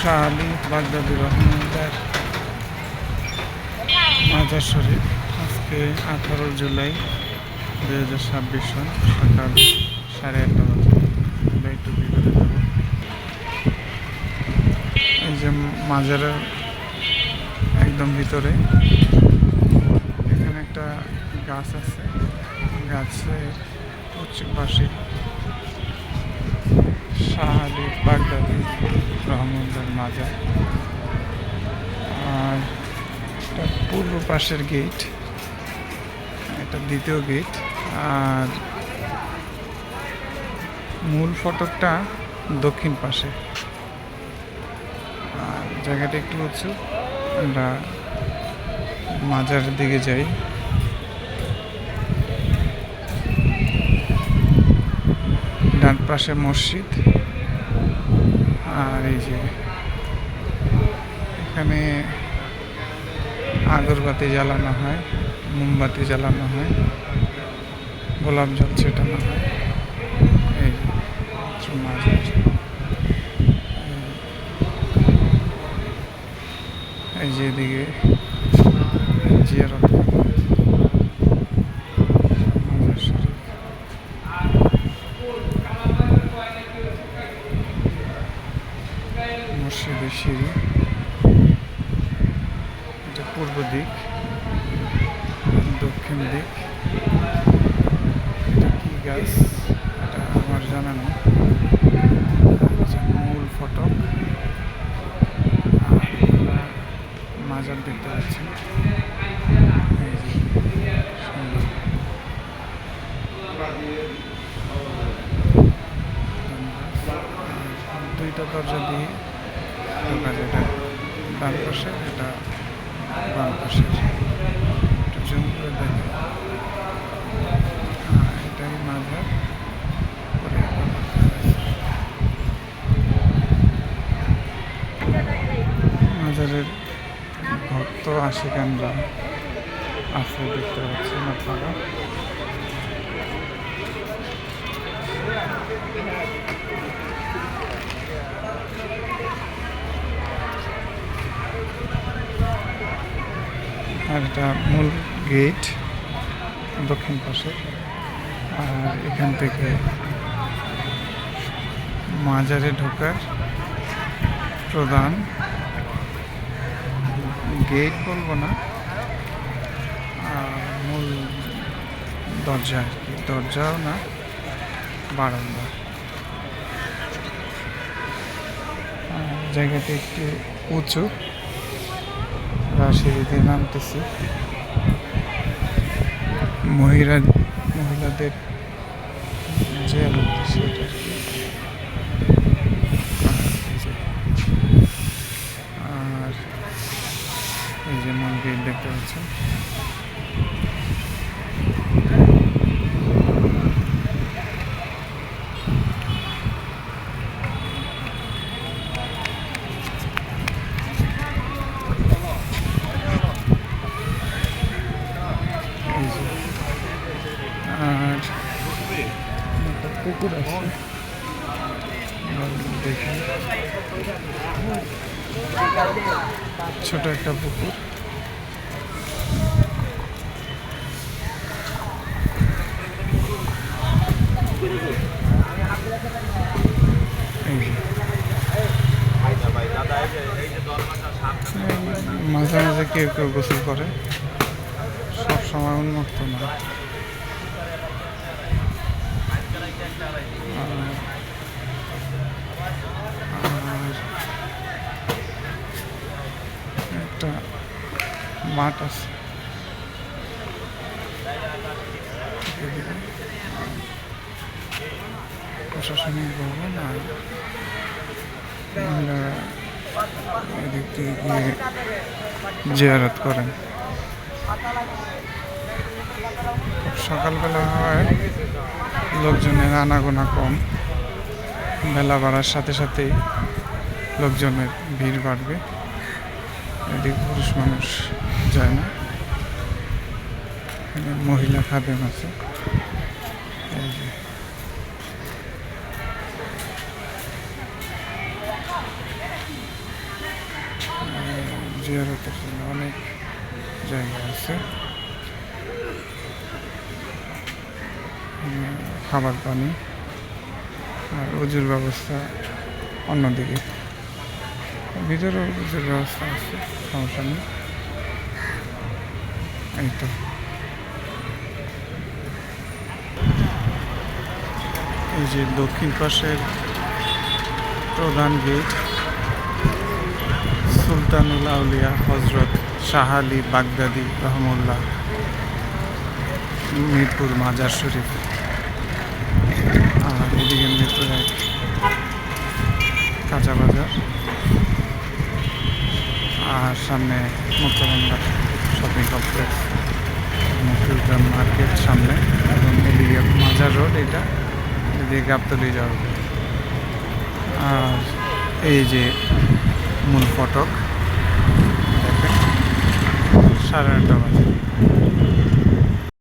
শাহ আলী বাগদাদি রহমানুল্লাহর মাজার শরীফ। আজকে 18 জুলাই 2026 সন সকাল 8:30 বাজে। আমরা একটু ভিতরে যাব। এই যে মাজারের একদম ভিতরে এখানে একটা গাছ আছে, গাছের পশ্চিম পাশে শাহ আলী বাগদাদি রহমানুল্লাহর মাজার। আর এটা পূর্ব পাশের গেট, এটা দ্বিতীয় গেট। আর মূল ফটকটা দক্ষিণ পাশে। আর জায়গাটা একটু উঁচু। আমরা মাজারের দিকে যাই। ডান পাশে মসজিদ। আর এই যে এখানে আগরবাতি জ্বালানো হয়, মোমবাতি জ্বালানো হয়, গোলাপ জল ছেটানো হয়। এই যে মাজার, এই যে এদিকে জিয়ারত মাজার শরীফ। মসজিদের সিঁড়ি, এটা পূর্ব দিক। দক্ষিণ দিক এটা কি গাছ এটা আমার জানা নেই। মূল ফটক। মাজার দেখতে পাচ্ছি, সুন্দর। দুইটা দরজা দিয়ে ঢোকা যায়, এটা ডান পাশে, এটা বাম পাশে। একটু জুম করে দেখে। এটাই মাজার। মাজারের ভক্ত আশিকানরা আছে, দেখতে পাচ্ছেন আপনারা। আর এটা মূল গেট দক্ষিণ পাশে। আর এখান থেকে মাজারে ঢোকার প্রধান গেট বলবো না, মূল দরজা আর কি। দরজাও না, বারান্দা। জায়গাটি একটু উঁচু। সিঁড়িতে নামতেছি। মহিলাদের যে সেটা আর কি। আর এই যে মন্দির দেখতে পাচ্ছেন। আর একটা পুকুর আছে, দেখি ছোট একটা পুকুর। মাঝে মাঝে কেউ কেউ গোসল করে, সব সময় উন্মুক্ত না। একটা মাঠ আছে, প্রশাসনিক ভবন। আর মহিলারা এদিক থেকে গিয়ে জিয়ারত করেন। সকালবেলা হয়, লোকজনের আনাগোনা কম। বেলা বাড়ার সাথে সাথেই লোকজনের ভিড় বাড়বে। এদিক পুরুষ মানুষ যায় না, এখানে মহিলা খাদেম আছে। এই যে জিয়ারতের জন্য অনেক জায়গা আছে, খাবার পানি আর উজুর ব্যবস্থা অন্যদিকে। ভিতরেও উজুর ব্যবস্থা আছে, সমস্যা নেই। এই তো এই যে দক্ষিণ পাশের প্রধান গেট, সুলতানুল আউলিয়া হজরত শাহ আলী বাগদাদি রহমুল্লাহ মিরপুর মাজার শরীফ। আর এদিকে মিরপুর এক কাঁচা বাজার, আর সামনে মুক্তবাংলা শপিং কমপ্লেক্স, মুক্তিগ্রাম মার্কেট সামনে, এবং এদিকে মাজার রোড, এটা এদিকে গাবতলি যাবে। আর এই যে মূল ফটক, দেখেন 9:30 বাজে।